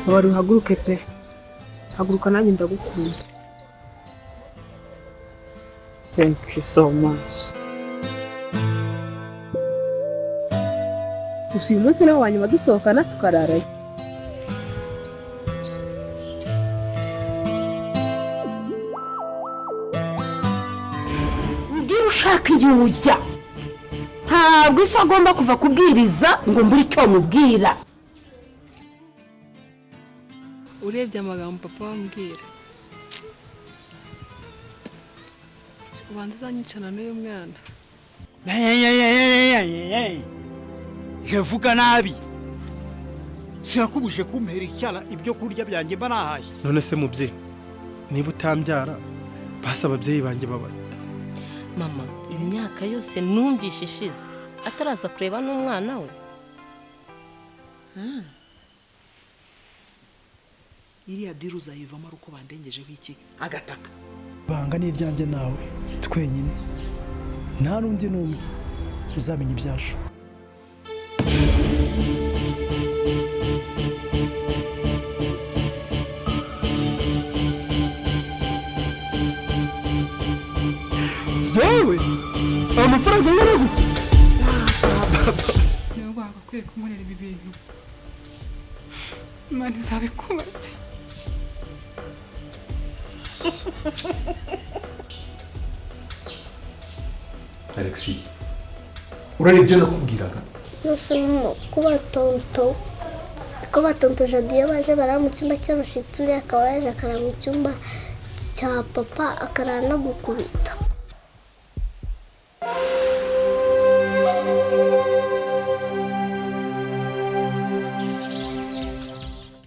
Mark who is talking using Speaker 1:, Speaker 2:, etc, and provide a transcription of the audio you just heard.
Speaker 1: Wari uhaguruke pe. Haguruka nanjye ndagukunda. Thank you so much. Uyu munsi nawe wanyuma dusohokana tukararayo.
Speaker 2: Ngira ushaka iyujya. Ntabwo isi agomba kuva kubwiriza ngo mbure icyo mubwira.
Speaker 1: Urebye amagambo papa wambwira. Ubanza uzanyicana n'uyu mwana.
Speaker 3: Je vuga nabi. Sirakubuje kumpera icyara ibyo kurya byanjye mba nahashye.
Speaker 4: None se mubyeyi niba utambyara basa ababyeyi banjye baba.
Speaker 5: Mama, imyaka yose numvishe ishize ataraza kureba n'umwana we.
Speaker 6: Iriya diru uzayivamo ari uko bandengejeho iki agataka.
Speaker 7: Banga n'iryanjye nawe twenyine nta n'undi n'umwe uzamenya ibyacu.
Speaker 3: Yewe amafaranga ngana gute?
Speaker 1: Niyo bagakwiye kumurera ibi bintu. Imana izabikubaze.
Speaker 8: Alexis, urarebye nakubwiraga
Speaker 9: yose kuba tonto Jadiyo baje barara mu cyumba cy'abashitsi, akaba yaje akara mu cyumba cya papa akarara no gukubita.